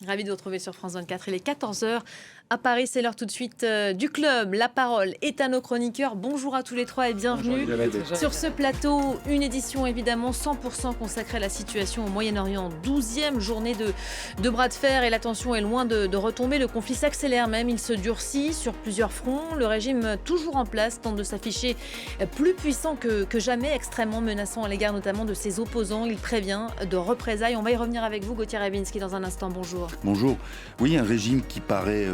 Ravi de vous retrouver sur France 24. Il est 14 heures à Paris. C'est l'heure tout de suite du club. La parole est à nos chroniqueurs. Bonjour à tous les trois et bienvenue sur ce plateau. Une édition évidemment 100% consacrée à la situation au Moyen-Orient. 12e journée de bras de fer et la tension est loin de retomber. Le conflit s'accélère même. Il se durcit sur plusieurs fronts. Le régime toujours en place tente de s'afficher plus puissant que jamais, extrêmement menaçant à l'égard notamment de ses opposants. Il prévient de représailles. On va y revenir avec vous, Gauthier Rabinski, dans un instant. Bonjour. Bonjour. Oui, un régime qui paraît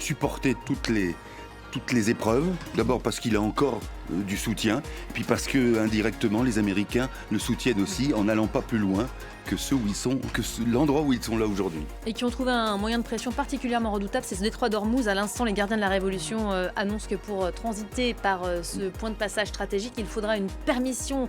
supporter toutes les épreuves. D'abord parce qu'il a encore du soutien, puis parce que indirectement les Américains le soutiennent aussi en n'allant pas plus loin que l'endroit où ils sont là aujourd'hui. Et qui ont trouvé un moyen de pression particulièrement redoutable, c'est ce détroit d'Ormuz. À l'instant, les gardiens de la Révolution annoncent que pour transiter par ce point de passage stratégique, il faudra une permission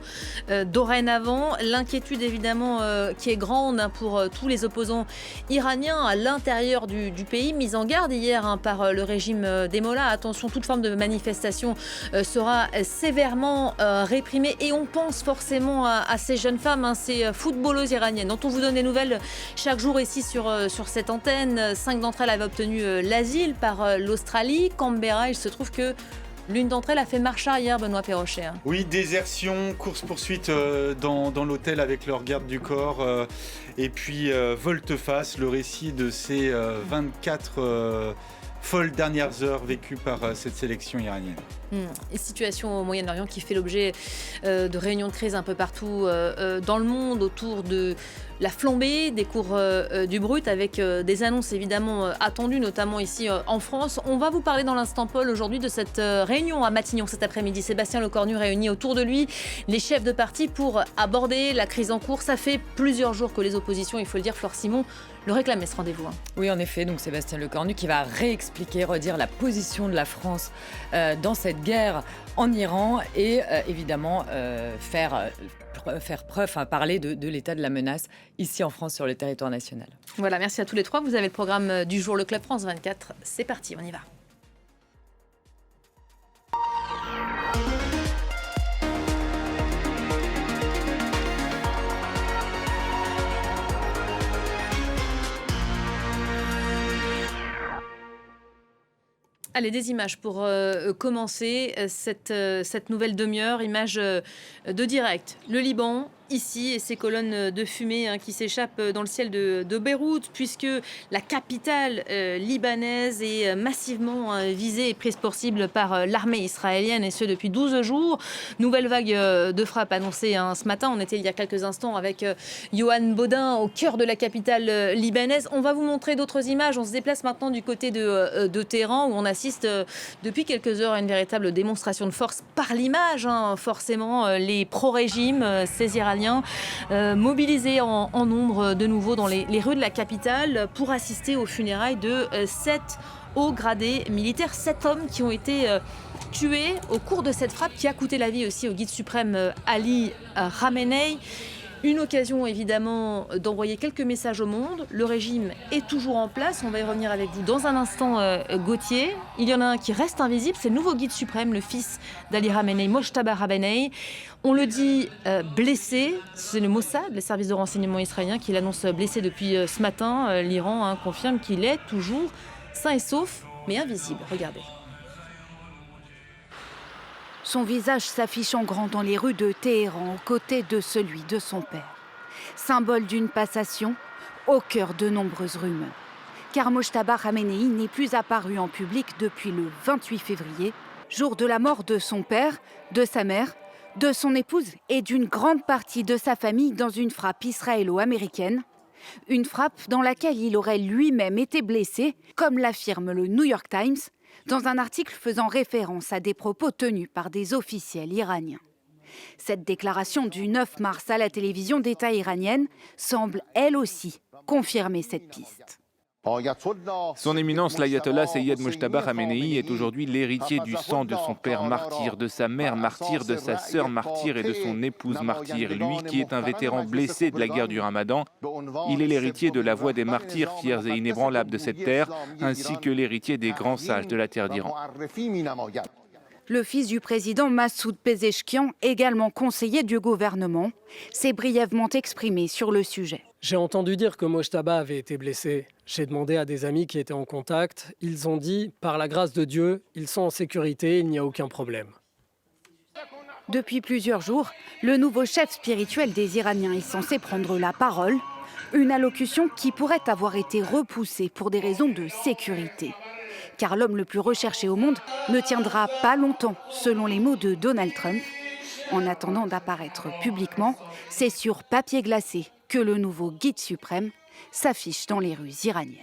dorénavant. L'inquiétude évidemment qui est grande pour tous les opposants iraniens à l'intérieur du pays, mise en garde hier par le régime des Mollahs. Attention, toute forme de manifestation sera sévèrement réprimée et on pense forcément à ces jeunes femmes, ces footballeuses iraniennes dont on vous donne des nouvelles chaque jour ici sur cette antenne. 5 d'entre elles avaient obtenu l'asile par l'Australie. Canberra, il se trouve que l'une d'entre elles a fait marche arrière, Benoît Perrochet. Oui, désertion, course-poursuite dans l'hôtel avec leur garde du corps et puis volte-face, le récit de ces 24 folles dernières heures vécues par cette sélection iranienne. Et situation au Moyen-Orient qui fait l'objet de réunions de crise un peu partout dans le monde autour de la flambée des cours du brut avec des annonces évidemment attendues, notamment ici en France. On va vous parler dans l'instant Paul aujourd'hui de cette réunion à Matignon cet après-midi. Sébastien Lecornu réunit autour de lui les chefs de parti pour aborder la crise en cours. Ça fait plusieurs jours que les oppositions, il faut le dire, Flore Simon, le réclamaient ce rendez-vous. Oui, en effet, donc Sébastien Lecornu qui va réexpliquer, redire la position de la France dans cette guerre en Iran et évidemment faire preuve, parler de l'état de la menace ici en France sur le territoire national. Voilà, merci à tous les trois. Vous avez le programme du jour, le Club France 24. C'est parti, on y va. Allez, des images pour commencer cette nouvelle demi-heure. Images de direct. Le Liban, ici, et ces colonnes de fumée qui s'échappent dans le ciel de Beyrouth, puisque la capitale libanaise est massivement visée et prise pour cible par l'armée israélienne, et ce depuis 12 jours. Nouvelle vague de frappe annoncée ce matin. On était il y a quelques instants avec Johan Baudin au cœur de la capitale libanaise. On va vous montrer d'autres images. On se déplace maintenant du côté de Téhéran, où on assiste depuis quelques heures à une véritable démonstration de force par l'image. Forcément, les pro-régimes, ces Iraniens, mobilisés en nombre de nouveau dans les rues de la capitale pour assister aux funérailles de 7 hauts gradés militaires, 7 hommes qui ont été tués au cours de cette frappe qui a coûté la vie aussi au guide suprême Ali Khamenei. Une occasion évidemment d'envoyer quelques messages au monde. Le régime est toujours en place. On va y revenir avec vous dans un instant, Gauthier. Il y en a un qui reste invisible, c'est le nouveau guide suprême, le fils d'Ali Khamenei, Mojtaba Khamenei. On le dit blessé, c'est le Mossad, les services de renseignement israéliens, qui l'annonce blessé depuis ce matin. L'Iran confirme qu'il est toujours sain et sauf, mais invisible. Regardez. Son visage s'affiche en grand dans les rues de Téhéran, aux côtés de celui de son père. Symbole d'une passation au cœur de nombreuses rumeurs. Car Mojtaba Khamenei n'est plus apparu en public depuis le 28 février, jour de la mort de son père, de sa mère, de son épouse et d'une grande partie de sa famille dans une frappe israélo-américaine. Une frappe dans laquelle il aurait lui-même été blessé, comme l'affirme le New York Times, dans un article faisant référence à des propos tenus par des officiels iraniens. Cette déclaration du 9 mars à la télévision d'État iranienne semble, elle aussi, confirmer cette piste. Son éminence l'ayatollah Seyyed Mojtaba Khamenei est aujourd'hui l'héritier du sang de son père martyr, de sa mère martyre, de sa sœur martyre et de son épouse martyre. Lui qui est un vétéran blessé de la guerre du Ramadan, il est l'héritier de la voix des martyrs fiers et inébranlables de cette terre, ainsi que l'héritier des grands sages de la terre d'Iran. Le fils du président Massoud Pezeshkian, également conseiller du gouvernement, s'est brièvement exprimé sur le sujet. J'ai entendu dire que Mojtaba avait été blessé. J'ai demandé à des amis qui étaient en contact. Ils ont dit, par la grâce de Dieu, ils sont en sécurité, il n'y a aucun problème. Depuis plusieurs jours, le nouveau chef spirituel des Iraniens est censé prendre la parole. Une allocution qui pourrait avoir été repoussée pour des raisons de sécurité. Car l'homme le plus recherché au monde ne tiendra pas longtemps, selon les mots de Donald Trump. En attendant d'apparaître publiquement, c'est sur papier glacé que le nouveau guide suprême s'affiche dans les rues iraniennes.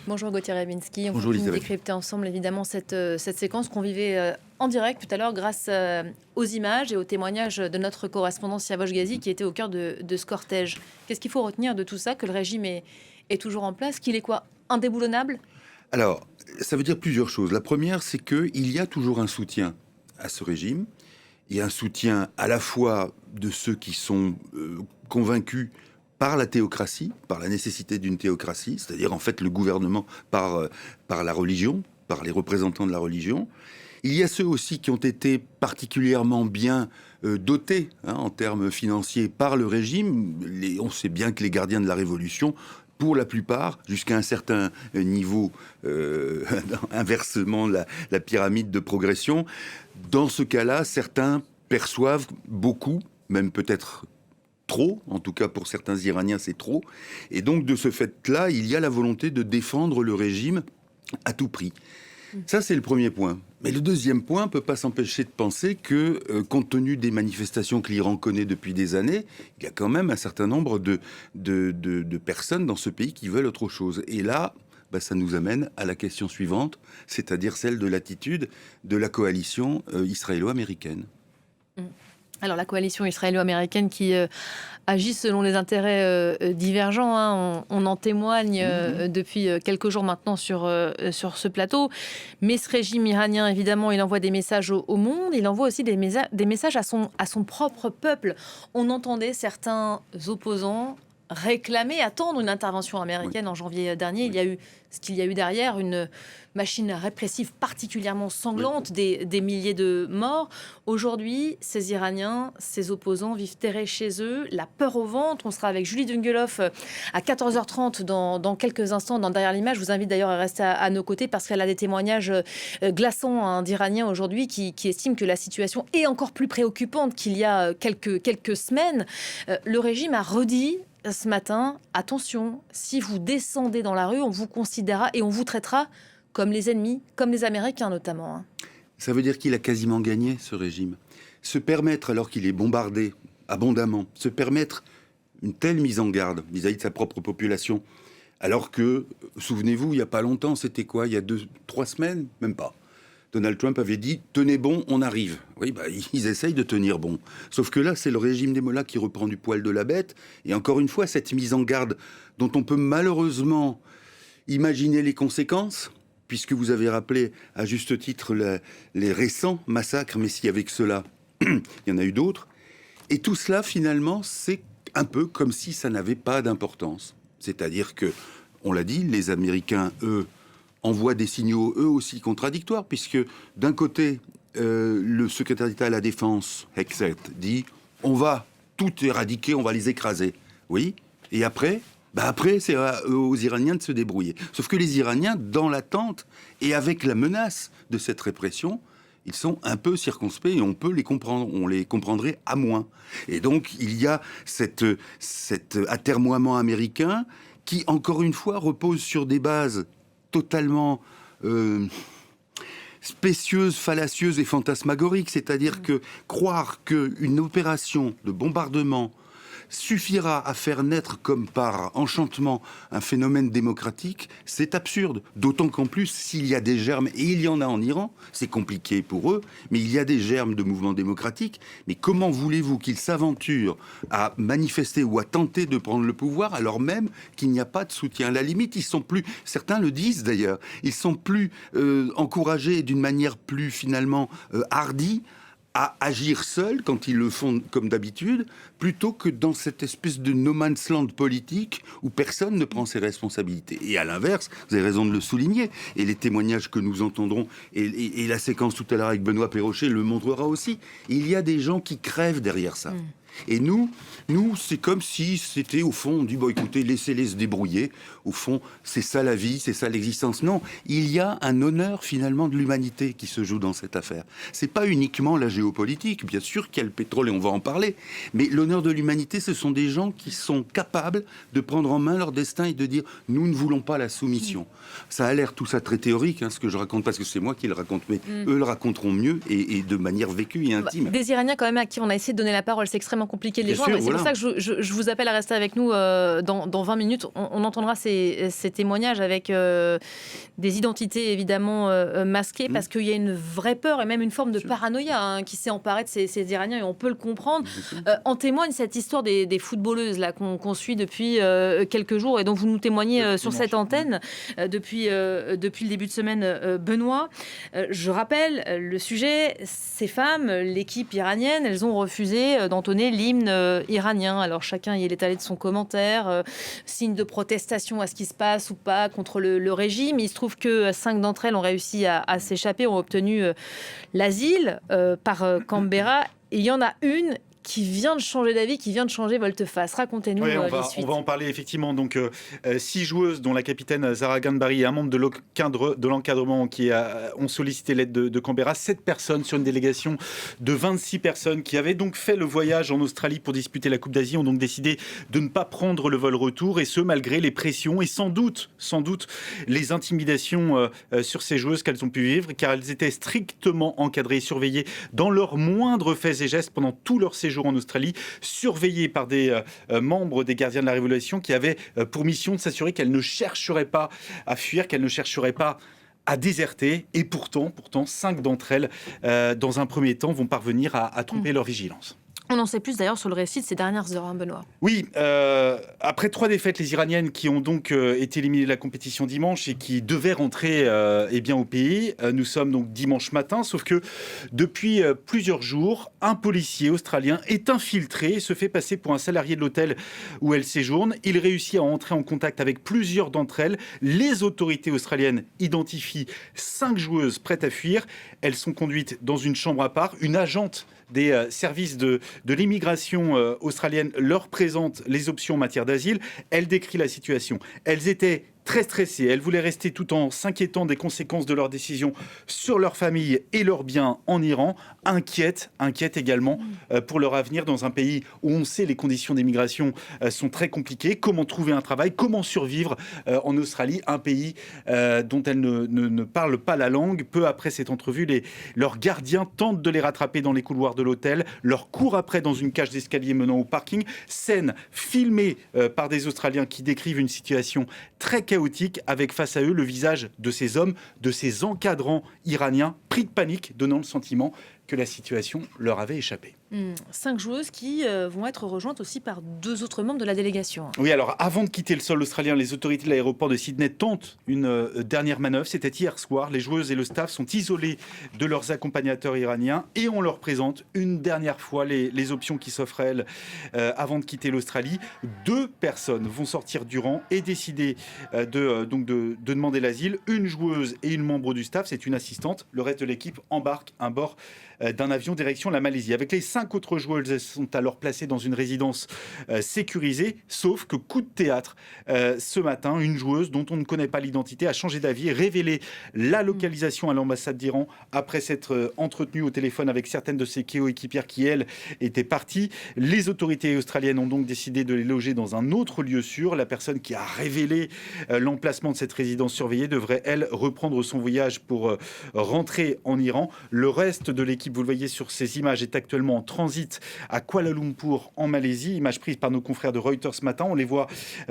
Bonjour Gauthier Rabinski, on Bonjour, continue de Elisabeth. décrypter ensemble évidemment cette séquence qu'on vivait en direct tout à l'heure grâce aux images et aux témoignages de notre correspondant Siavosh Ghazi qui était au cœur de ce cortège. Qu'est-ce qu'il faut retenir de tout ça? Que le régime est toujours en place? Qu'il est quoi? Indéboulonnable? Alors, ça veut dire plusieurs choses. La première, c'est qu'il y a toujours un soutien à ce régime. Il y a un soutien à la fois de ceux qui sont convaincus par la théocratie, par la nécessité d'une théocratie, c'est-à-dire en fait le gouvernement par la religion, par les représentants de la religion. Il y a ceux aussi qui ont été particulièrement bien dotés en termes financiers par le régime. On sait bien que les gardiens de la Révolution, pour la plupart, jusqu'à un certain niveau, inversement la pyramide de progression, dans ce cas-là, certains perçoivent beaucoup, même peut-être trop, en tout cas pour certains Iraniens c'est trop, et donc de ce fait-là, il y a la volonté de défendre le régime à tout prix. Ça, c'est le premier point. Mais le deuxième point ne peut pas s'empêcher de penser que, compte tenu des manifestations que l'Iran connaît depuis des années, il y a quand même un certain nombre de personnes dans ce pays qui veulent autre chose. Et là, ça nous amène à la question suivante, c'est-à-dire celle de l'attitude de la coalition israélo-américaine. Alors la coalition israélo-américaine qui agit selon les intérêts divergents, hein, on en témoigne depuis quelques jours maintenant sur ce plateau. Mais ce régime iranien, évidemment, il envoie des messages au monde, il envoie aussi des messages à son propre peuple. On entendait certains opposants réclamer, attendre une intervention américaine en janvier dernier. Il y a eu ce qu'il y a eu derrière, une machine répressive particulièrement sanglante, des milliers de morts. Aujourd'hui, ces Iraniens, ces opposants vivent terrés chez eux, la peur au ventre. On sera avec Julie Dungeloff à 14h30 dans quelques instants dans Derrière l'image. Je vous invite d'ailleurs à rester à nos côtés parce qu'elle a des témoignages glaçants d'Iraniens aujourd'hui qui estiment que la situation est encore plus préoccupante qu'il y a quelques semaines. Le régime a redit ce matin, attention, si vous descendez dans la rue, on vous considérera et on vous traitera comme les ennemis, comme les Américains notamment. Ça veut dire qu'il a quasiment gagné, ce régime. Se permettre, alors qu'il est bombardé abondamment, se permettre une telle mise en garde vis-à-vis de sa propre population, alors que, souvenez-vous, il n'y a pas longtemps, c'était quoi? Il y a 2-3 semaines? Même pas. Donald Trump avait dit « Tenez bon, on arrive ». Oui, ils essayent de tenir bon. Sauf que là, c'est le régime des mollahs qui reprend du poil de la bête. Et encore une fois, cette mise en garde dont on peut malheureusement imaginer les conséquences, puisque vous avez rappelé à juste titre les récents massacres, mais s'il y avait que cela, il y en a eu d'autres. Et tout cela, finalement, c'est un peu comme si ça n'avait pas d'importance. C'est-à-dire que, on l'a dit, les Américains, eux, envoient des signaux eux aussi contradictoires, puisque d'un côté, le secrétaire d'État à la Défense, Hexet, dit « on va tout éradiquer, on va les écraser ». Oui, et après, après c'est aux Iraniens de se débrouiller. Sauf que les Iraniens, dans l'attente et avec la menace de cette répression, ils sont un peu circonspects et on peut les comprendre, on les comprendrait à moins. Et donc, il y a cet atermoiement américain qui, encore une fois, repose sur des bases totalement spécieuses, fallacieuses et fantasmagoriques. C'est-à-dire que croire qu'une opération de bombardement suffira à faire naître comme par enchantement un phénomène démocratique, c'est absurde. D'autant qu'en plus, s'il y a des germes, et il y en a en Iran, c'est compliqué pour eux, mais il y a des germes de mouvements démocratiques. Mais comment voulez-vous qu'ils s'aventurent à manifester ou à tenter de prendre le pouvoir alors même qu'il n'y a pas de soutien? À la limite, ils sont plus, certains le disent d'ailleurs, ils sont plus encouragés d'une manière plus finalement hardie à agir seuls quand ils le font comme d'habitude, plutôt que dans cette espèce de no man's land politique où personne ne prend ses responsabilités. Et à l'inverse, vous avez raison de le souligner, et les témoignages que nous entendrons, et la séquence tout à l'heure avec Benoît Perrochet le montrera aussi, il y a des gens qui crèvent derrière ça. Et nous, c'est comme si c'était au fond, on dit, bon écoutez, laissez-les se débrouiller. Au fond, c'est ça la vie, c'est ça l'existence. Non, il y a un honneur finalement de l'humanité qui se joue dans cette affaire. C'est pas uniquement la géopolitique, bien sûr qu'il y a le pétrole et on va en parler, mais l'honneur de l'humanité, ce sont des gens qui sont capables de prendre en main leur destin et de dire, nous ne voulons pas la soumission. Ça a l'air tout ça très théorique, ce que je raconte, parce que c'est moi qui le raconte, mais eux le raconteront mieux et de manière vécue et intime. Des Iraniens quand même à qui on a essayé de donner la parole, c'est extrêmement compliqué de les joindre. C'est pour ça que je vous appelle à rester avec nous dans 20 minutes. On entendra ces témoignages avec des identités évidemment masquées, parce qu'il y a une vraie peur et même une forme de paranoïa qui s'est emparée de ces Iraniens, et on peut le comprendre. En témoigne cette histoire des footballeuses là, qu'on suit depuis quelques jours et dont vous nous témoignez sur cette antenne depuis le début de semaine, Benoît. Je rappelle le sujet, ces femmes, l'équipe iranienne, elles ont refusé d'entonner l'hymne iranien. Alors chacun y est allé de son commentaire, signe de protestation à ce qui se passe ou pas contre le régime. Il se trouve que 5 d'entre elles ont réussi à s'échapper, ont obtenu l'asile par Canberra. Et il y en a une qui vient de changer d'avis, qui vient de changer volte-face. Racontez-nous les suites. On va en parler effectivement. Donc, 6 joueuses, dont la capitaine Zara Ghanbari et un membre de l'encadrement qui ont sollicité l'aide de Canberra. 7 personnes sur une délégation de 26 personnes qui avaient donc fait le voyage en Australie pour disputer la Coupe d'Asie ont donc décidé de ne pas prendre le vol retour, et ce malgré les pressions et sans doute les intimidations sur ces joueuses qu'elles ont pu vivre, car elles étaient strictement encadrées et surveillées dans leurs moindres faits et gestes pendant tout leur séjour en Australie, surveillées par des membres des gardiens de la Révolution qui avaient pour mission de s'assurer qu'elles ne chercheraient pas à fuir, qu'elles ne chercheraient pas à déserter. Et pourtant 5 d'entre elles, dans un premier temps, vont parvenir à tromper leur vigilance. On en sait plus d'ailleurs sur le récit de ces dernières heures, Benoît. Oui, après 3 défaites, les Iraniennes qui ont donc été éliminées de la compétition dimanche et qui devaient rentrer au pays. Nous sommes donc dimanche matin, sauf que depuis plusieurs jours, un policier australien est infiltré et se fait passer pour un salarié de l'hôtel où elle séjourne. Il réussit à entrer en contact avec plusieurs d'entre elles. Les autorités australiennes identifient 5 joueuses prêtes à fuir. Elles sont conduites dans une chambre à part. Une agente des services de l'immigration australienne leur présente les options en matière d'asile. Elle décrit la situation. Elles étaient très stressées. Elles voulaient rester tout en s'inquiétant des conséquences de leur décision sur leur famille et leurs biens en Iran. Inquiètes également pour leur avenir dans un pays où on sait les conditions d'immigration sont très compliquées. Comment trouver un travail? Comment survivre en Australie, un pays dont elles ne parlent pas la langue? Peu après cette entrevue, leurs gardiens tentent de les rattraper dans les couloirs de l'hôtel, leur courent après dans une cage d'escalier menant au parking. Scène filmée par des Australiens qui décrivent une situation très chaotique, avec face à eux le visage de ces hommes, de ces encadrants iraniens pris de panique, donnant le sentiment que la situation leur avait échappé. 5 joueuses qui vont être rejointes aussi par 2 autres membres de la délégation. Oui, alors avant de quitter le sol australien, les autorités de l'aéroport de Sydney tentent une dernière manœuvre. C'était hier soir. Les joueuses et le staff sont isolés de leurs accompagnateurs iraniens et on leur présente une dernière fois les options qui s'offrent à elles avant de quitter l'Australie. 2 personnes vont sortir du rang et décider de demander l'asile. Une joueuse et une membre du staff, c'est une assistante. Le reste de l'équipe embarque à bord d'un avion direction la Malaisie. Avec les 5 autres joueuses, elles sont alors placées dans une résidence sécurisée, sauf que coup de théâtre, ce matin, une joueuse dont on ne connaît pas l'identité a changé d'avis et révélé la localisation à l'ambassade d'Iran après s'être entretenue au téléphone avec certaines de ses coéquipières qui, elles, étaient parties. Les autorités australiennes ont donc décidé de les loger dans un autre lieu sûr. La personne qui a révélé l'emplacement de cette résidence surveillée devrait, elle, reprendre son voyage pour rentrer en Iran. Le reste de l'équipe, vous le voyez sur ces images, est actuellement en transit à Kuala Lumpur en Malaisie. Images prises par nos confrères de Reuters ce matin. On les voit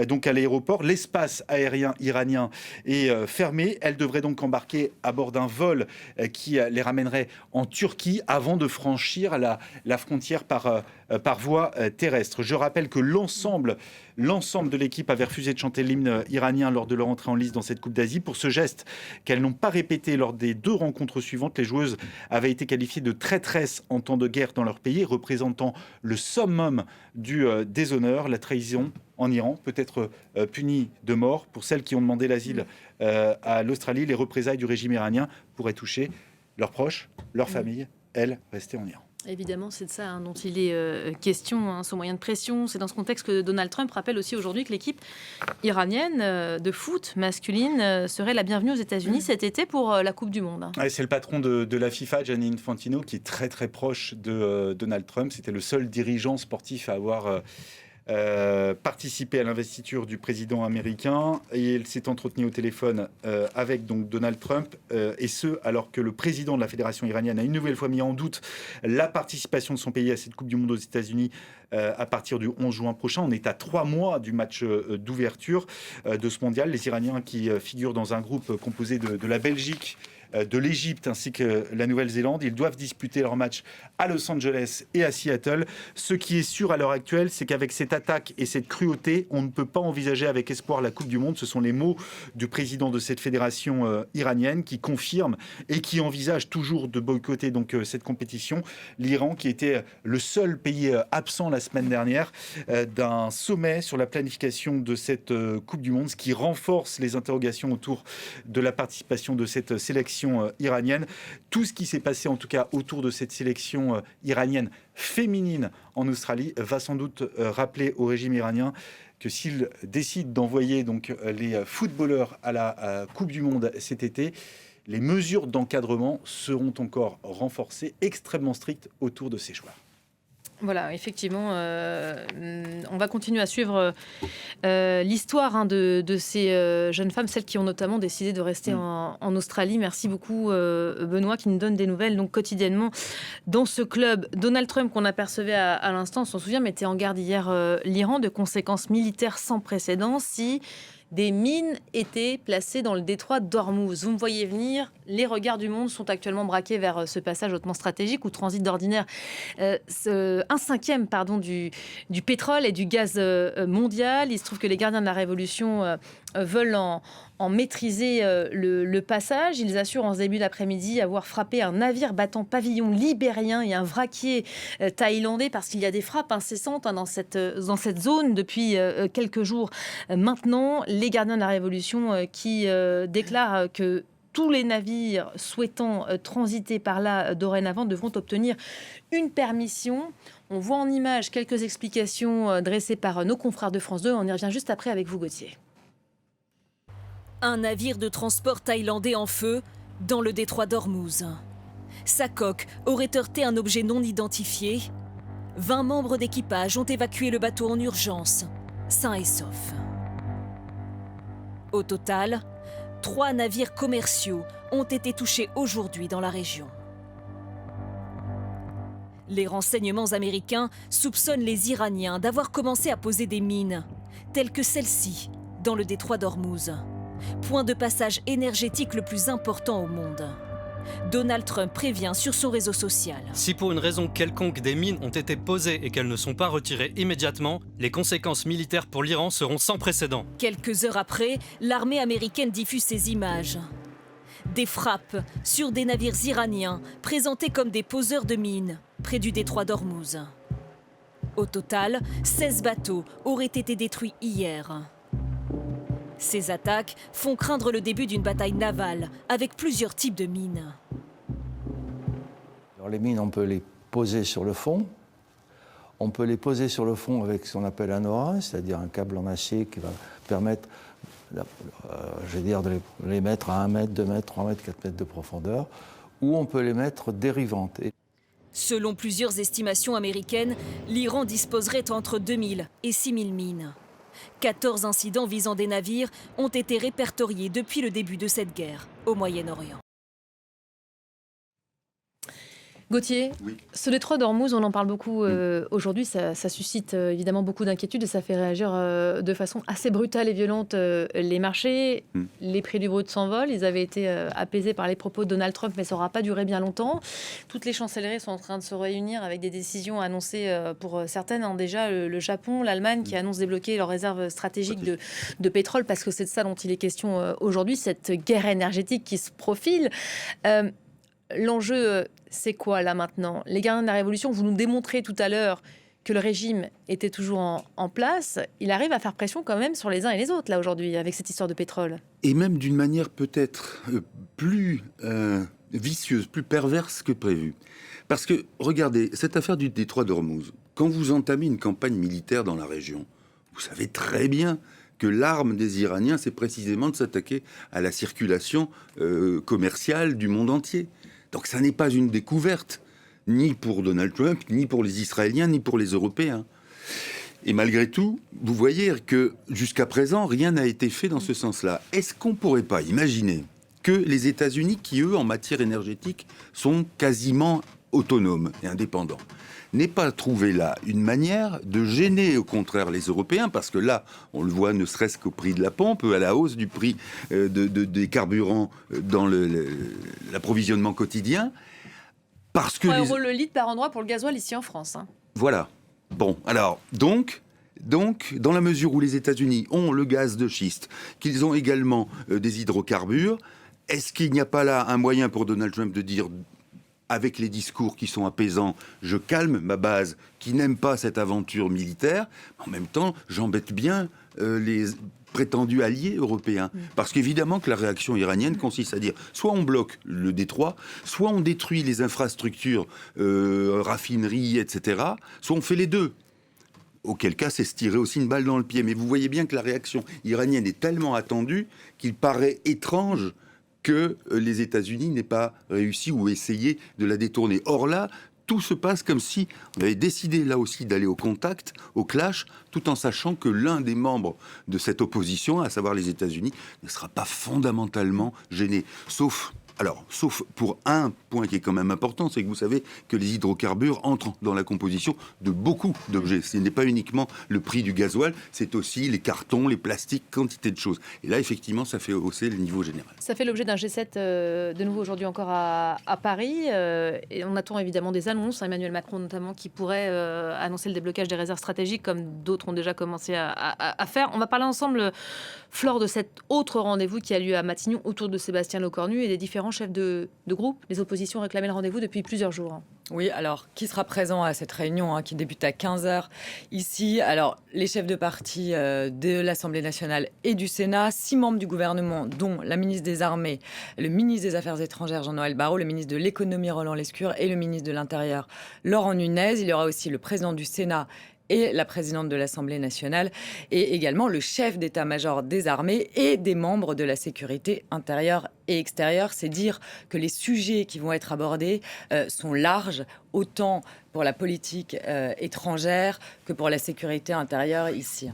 donc à l'aéroport. L'espace aérien iranien est fermé. Elles devraient donc embarquer à bord d'un vol qui les ramènerait en Turquie avant de franchir la frontière par par voie terrestre. Je rappelle que l'ensemble de l'équipe avait refusé de chanter l'hymne iranien lors de leur entrée en lice dans cette Coupe d'Asie. Pour ce geste qu'elles n'ont pas répété lors des 2 rencontres suivantes, les joueuses avaient été qualifiées de traîtresses en temps de guerre dans leur pays, représentant le summum du déshonneur. La trahison en Iran peut être punie de mort. Pour celles qui ont demandé l'asile à l'Australie, les représailles du régime iranien pourraient toucher leurs proches, leurs familles, elles restées en Iran. Évidemment, c'est de ça dont il est question, son moyen de pression. C'est dans ce contexte que Donald Trump rappelle aussi aujourd'hui que l'équipe iranienne de foot masculine serait la bienvenue aux États-Unis cet été pour la Coupe du Monde. Ouais, c'est le patron de la FIFA, Gianni Infantino, qui est très très proche de Donald Trump. C'était le seul dirigeant sportif à avoir participé à l'investiture du président américain, et il s'est entretenu au téléphone avec donc Donald Trump, et ce alors que le président de la fédération iranienne a une nouvelle fois mis en doute la participation de son pays à cette Coupe du Monde aux États-Unis à partir du 11 juin prochain. On est à 3 mois du match d'ouverture de ce mondial. Les Iraniens qui figurent dans un groupe composé de la Belgique, de l'Égypte ainsi que la Nouvelle-Zélande. Ils doivent disputer leur match à Los Angeles et à Seattle. Ce qui est sûr à l'heure actuelle, c'est qu'avec cette attaque et cette cruauté, on ne peut pas envisager avec espoir la Coupe du Monde. Ce sont les mots du président de cette fédération iranienne qui confirme et qui envisage toujours de boycotter donc cette compétition. L'Iran, qui était le seul pays absent la semaine dernière d'un sommet sur la planification de cette Coupe du Monde, ce qui renforce les interrogations autour de la participation de cette sélection iranienne. Tout ce qui s'est passé en tout cas autour de cette sélection iranienne féminine en Australie va sans doute rappeler au régime iranien que s'il décide d'envoyer donc les footballeurs à la Coupe du Monde cet été, les mesures d'encadrement seront encore renforcées, extrêmement strictes autour de ces joueurs. Voilà, effectivement, on va continuer à suivre l'histoire de ces jeunes femmes, celles qui ont notamment décidé de rester en Australie. Merci beaucoup, Benoît, qui nous donne des nouvelles donc, quotidiennement dans ce club. Donald Trump, qu'on apercevait à l'instant, on s'en souvient, mettait en garde hier l'Iran de conséquences militaires sans précédent si des mines étaient placées dans le détroit d'Ormuz. Vous me voyez venir, les regards du monde sont actuellement braqués vers ce passage hautement stratégique où transitent d'ordinaire 1/5 du pétrole et du gaz mondial. Il se trouve que les gardiens de la Révolution veulent en maîtriser le passage. Ils assurent en ce début d'après-midi avoir frappé un navire battant pavillon libérien et un vraquier thaïlandais parce qu'il y a des frappes incessantes dans cette zone depuis quelques jours. Maintenant, les gardiens de la Révolution qui déclarent que tous les navires souhaitant transiter par là dorénavant devront obtenir une permission. On voit en image quelques explications dressées par nos confrères de France 2. On y revient juste après avec vous, Gauthier. Un navire de transport thaïlandais en feu dans le détroit d'Ormuz. Sa coque aurait heurté un objet non identifié. 20 membres d'équipage ont évacué le bateau en urgence, sains et saufs. Au total, 3 navires commerciaux ont été touchés aujourd'hui dans la région. Les renseignements américains soupçonnent les Iraniens d'avoir commencé à poser des mines, telles que celle-ci, dans le détroit d'Ormuz, point de passage énergétique le plus important au monde. Donald Trump prévient sur son réseau social. Si pour une raison quelconque des mines ont été posées et qu'elles ne sont pas retirées immédiatement, les conséquences militaires pour l'Iran seront sans précédent. Quelques heures après, l'armée américaine diffuse ces images. Des frappes sur des navires iraniens présentés comme des poseurs de mines près du détroit d'Ormuz. Au total, 16 bateaux auraient été détruits hier. Ces attaques font craindre le début d'une bataille navale avec plusieurs types de mines. Alors les mines, on peut les poser sur le fond. On peut les poser sur le fond avec ce qu'on appelle un ORA, c'est-à-dire un câble en acier qui va permettre de les mettre à 1 mètre, 2 mètres, 3 mètres, 4 mètres de profondeur, ou on peut les mettre dérivantes. Selon plusieurs estimations américaines, l'Iran disposerait entre 2000 et 6000 mines. 14 incidents visant des navires ont été répertoriés depuis le début de cette guerre au Moyen-Orient. Gauthier, Oui. ce détroit d'Ormuz, on en parle beaucoup aujourd'hui, ça suscite évidemment beaucoup d'inquiétudes et ça fait réagir de façon assez brutale et violente les marchés. Les prix du brut s'envolent, ils avaient été apaisés par les propos de Donald Trump, mais ça n'aura pas duré bien longtemps. Toutes les chancelleries sont en train de se réunir avec des décisions annoncées pour certaines. Déjà, le Japon, l'Allemagne qui annoncent débloquer leurs réserves stratégiques de pétrole, parce que c'est de ça dont il est question aujourd'hui, cette guerre énergétique qui se profile. L'enjeu, c'est quoi là maintenant? Les gardiens de la Révolution, vous nous démontrez tout à l'heure que le régime était toujours en place. Il arrive à faire pression quand même sur les uns et les autres là aujourd'hui avec cette histoire de pétrole. Et même d'une manière peut-être plus vicieuse, plus perverse que prévu. Parce que, regardez, cette affaire du détroit d'Ormuz, quand vous entamez une campagne militaire dans la région, vous savez très bien que l'arme des Iraniens, c'est précisément de s'attaquer à la circulation commerciale du monde entier. Donc ça n'est pas une découverte, ni pour Donald Trump, ni pour les Israéliens, ni pour les Européens. Et malgré tout, vous voyez que jusqu'à présent, rien n'a été fait dans ce sens-là. Est-ce qu'on ne pourrait pas imaginer que les États-Unis, qui eux, en matière énergétique, sont quasiment autonomes et indépendants, n'aient pas trouvé là une manière de gêner au contraire les Européens, parce que là, on le voit ne serait-ce qu'au prix de la pompe, à la hausse du prix des carburants dans l'approvisionnement quotidien, parce que... 3 euros le litre par endroit pour le gasoil ici en France. Voilà. Bon, alors, donc, dans la mesure où les États-Unis ont le gaz de schiste, qu'ils ont également des hydrocarbures, est-ce qu'il n'y a pas là un moyen pour Donald Trump de dire, avec les discours qui sont apaisants, je calme ma base qui n'aime pas cette aventure militaire, en même temps, j'embête bien les prétendus alliés européens. Parce qu'évidemment que la réaction iranienne consiste à dire, soit on bloque le détroit, soit on détruit les infrastructures, raffineries, etc., soit on fait les deux. Auquel cas, c'est se tirer aussi une balle dans le pied. Mais vous voyez bien que la réaction iranienne est tellement attendue qu'il paraît étrange que les États-Unis n'aient pas réussi ou essayé de la détourner. Or là, tout se passe comme si on avait décidé là aussi d'aller au contact, au clash, tout en sachant que l'un des membres de cette opposition, à savoir les États-Unis, ne sera pas fondamentalement gêné. Sauf pour un point qui est quand même important, c'est que vous savez que les hydrocarbures entrent dans la composition de beaucoup d'objets. Ce n'est pas uniquement le prix du gasoil, c'est aussi les cartons, les plastiques, quantité de choses. Et là, effectivement, ça fait hausser le niveau général. Ça fait l'objet d'un G7 de nouveau aujourd'hui encore à Paris. Et on attend évidemment des annonces, Emmanuel Macron notamment, qui pourrait annoncer le déblocage des réserves stratégiques, comme d'autres ont déjà commencé à faire. On va parler ensemble, Flore, de cet autre rendez-vous qui a lieu à Matignon autour de Sébastien Lecornu et des différents chefs de groupe. Les oppositions réclamaient le rendez-vous depuis plusieurs jours. Oui, alors, qui sera présent à cette réunion qui débute à 15h ici? Alors, les chefs de parti de l'Assemblée nationale et du Sénat, 6 membres du gouvernement, dont la ministre des Armées, le ministre des Affaires étrangères, Jean-Noël Barrot, le ministre de l'Économie, Roland Lescure, et le ministre de l'Intérieur, Laurent Nunez. Il y aura aussi le président du Sénat et la présidente de l'Assemblée nationale, et également le chef d'état-major des armées et des membres de la sécurité intérieure et extérieure. C'est dire que les sujets qui vont être abordés sont larges, autant pour la politique étrangère que pour la sécurité intérieure ici.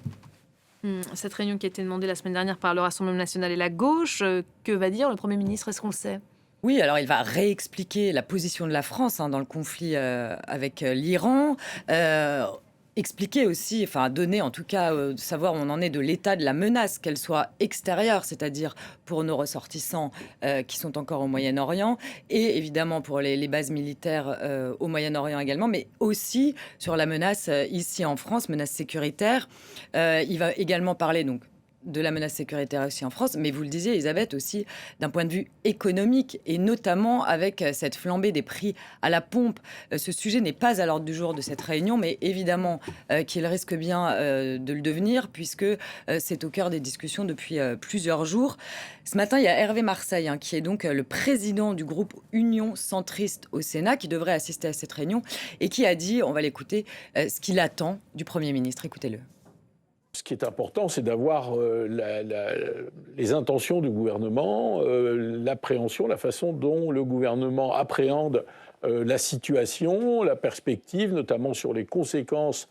Cette réunion qui a été demandée la semaine dernière par le Rassemblement national et la gauche, que va dire le Premier ministre? Est-ce qu'on le sait? Oui, alors il va réexpliquer la position de la France dans le conflit avec l'Iran. Expliquer aussi, donner en tout cas, savoir où on en est de l'état de la menace, qu'elle soit extérieure, c'est-à-dire pour nos ressortissants qui sont encore au Moyen-Orient, et évidemment pour les bases militaires au Moyen-Orient également, mais aussi sur la menace ici en France, menace sécuritaire. Il va également parler donc de la menace sécuritaire aussi en France, mais vous le disiez, Elisabeth, aussi d'un point de vue économique, et notamment avec cette flambée des prix à la pompe. Ce sujet n'est pas à l'ordre du jour de cette réunion, mais évidemment qu'il risque bien de le devenir, puisque c'est au cœur des discussions depuis plusieurs jours. Ce matin, il y a Hervé Marseille, qui est donc le président du groupe Union centriste au Sénat, qui devrait assister à cette réunion, et qui a dit, on va l'écouter, ce qu'il attend du Premier ministre. Écoutez-le. Ce qui est important, c'est d'avoir les intentions du gouvernement, l'appréhension, la façon dont le gouvernement appréhende la situation, la perspective, notamment sur les conséquences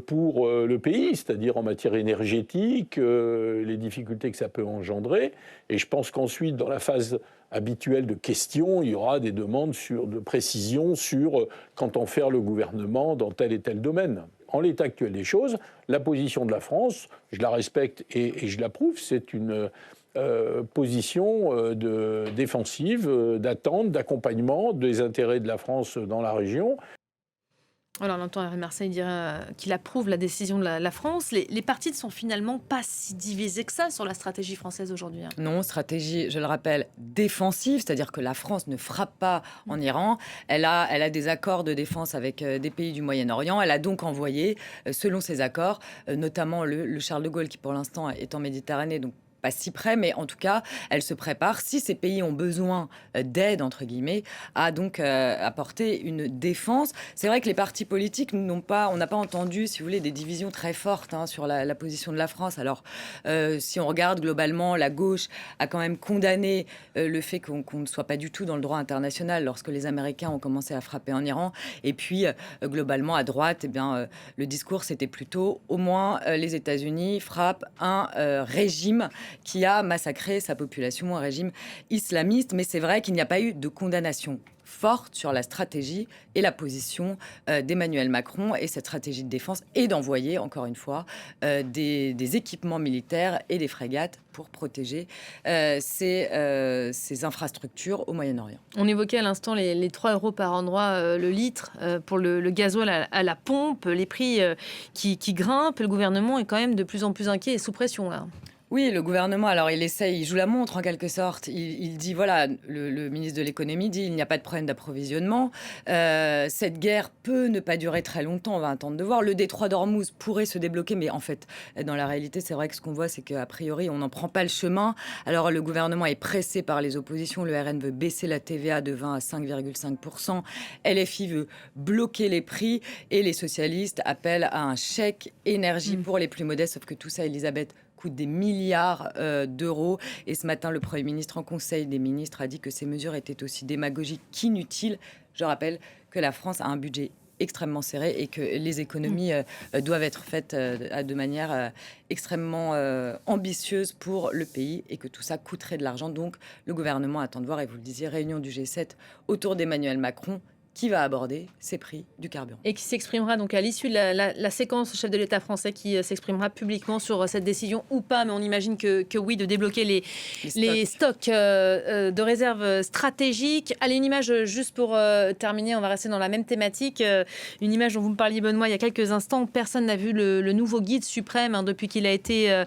pour le pays, c'est-à-dire en matière énergétique, les difficultés que ça peut engendrer. Et je pense qu'ensuite, dans la phase habituelle de questions, il y aura des demandes de précision sur quand en faire le gouvernement dans tel et tel domaine. En l'état actuel des choses, la position de la France, je la respecte et je l'approuve, c'est une position défensive, d'attente, d'accompagnement des intérêts de la France dans la région. Alors, on entend Hervé Marseille dire qu'il approuve la décision de la France. Les partis ne sont finalement pas si divisés que ça sur la stratégie française aujourd'hui. Non, stratégie, je le rappelle, défensive, c'est-à-dire que la France ne frappe pas en Iran. Elle a des accords de défense avec des pays du Moyen-Orient. Elle a donc envoyé, selon ces accords, notamment le Charles de Gaulle, qui pour l'instant est en Méditerranée, donc pas si près, mais en tout cas, elle se prépare, si ces pays ont besoin d'aide, entre guillemets, à donc apporter une défense. C'est vrai que les partis politiques on n'a pas entendu, si vous voulez, des divisions très fortes sur la position de la France. Alors, si on regarde globalement, la gauche a quand même condamné le fait qu'on ne soit pas du tout dans le droit international lorsque les Américains ont commencé à frapper en Iran. Et puis, globalement, à droite, le discours, c'était plutôt, au moins, les États-Unis frappent un régime qui a massacré sa population, un régime islamiste. Mais c'est vrai qu'il n'y a pas eu de condamnation forte sur la stratégie et la position d'Emmanuel Macron et cette stratégie de défense et d'envoyer, encore une fois, des équipements militaires et des frégates pour protéger ces infrastructures au Moyen-Orient. On évoquait à l'instant les 3 € par endroit le litre pour le gasoil à la pompe, les prix qui grimpent. Le gouvernement est quand même de plus en plus inquiet et sous pression là. Oui, le gouvernement, alors il joue la montre en quelque sorte. Il dit, voilà, le ministre de l'économie dit, il n'y a pas de problème d'approvisionnement. Cette guerre peut ne pas durer très longtemps, on va attendre de voir. Le détroit d'Ormuz pourrait se débloquer, mais en fait, dans la réalité, c'est vrai que ce qu'on voit, c'est qu'a priori, on n'en prend pas le chemin. Alors le gouvernement est pressé par les oppositions. Le RN veut baisser la TVA de 20 à 5,5%. LFI veut bloquer les prix et les socialistes appellent à un chèque énergie pour les plus modestes. Sauf que tout ça, Elisabeth, coûte des milliards d'euros. Et ce matin, le Premier ministre, en Conseil des ministres, a dit que ces mesures étaient aussi démagogiques qu'inutiles. Je rappelle que la France a un budget extrêmement serré et que les économies doivent être faites de manière extrêmement ambitieuse pour le pays et que tout ça coûterait de l'argent. Donc, le gouvernement attend de voir, et vous le disiez, réunion du G7 autour d'Emmanuel Macron, qui va aborder ces prix du carburant. Et qui s'exprimera donc à l'issue de la séquence, chef de l'État français qui s'exprimera publiquement sur cette décision ou pas, mais on imagine que oui, de débloquer les stocks de réserves stratégiques. Allez, une image juste pour terminer, on va rester dans la même thématique. Une image dont vous me parliez, Benoît, il y a quelques instants. Personne n'a vu le nouveau guide suprême depuis qu'il a été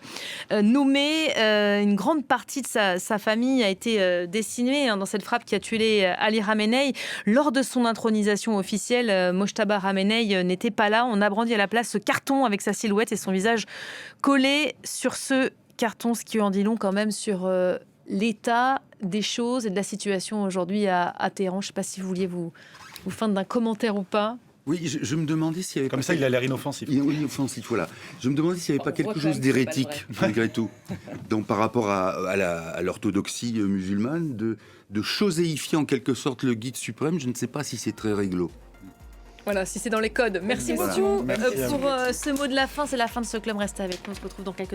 nommé. Une grande partie de sa famille a été décimée dans cette frappe qui a tué Ali Khamenei. Lors de son intronisation officielle, Mojtaba Khamenei n'était pas là. On a brandi à la place ce carton avec sa silhouette et son visage collé sur ce carton, ce qui en dit long quand même sur l'état des choses et de la situation aujourd'hui à Téhéran. Je ne sais pas si vous vouliez vous feindre d'un commentaire ou pas. Oui, je me demandais s'il y avait... Comme ça, il a l'air inoffensif. Inoffensif, voilà. Je me demandais s'il n'y avait pas quelque chose d'hérétique, malgré tout, donc, par rapport à l'orthodoxie musulmane, de choséifier en quelque sorte le guide suprême. Je ne sais pas si c'est très réglo. Voilà, si c'est dans les codes. Merci beaucoup Merci pour ce mot de la fin. C'est la fin de ce club. Restez avec nous. On se retrouve dans quelques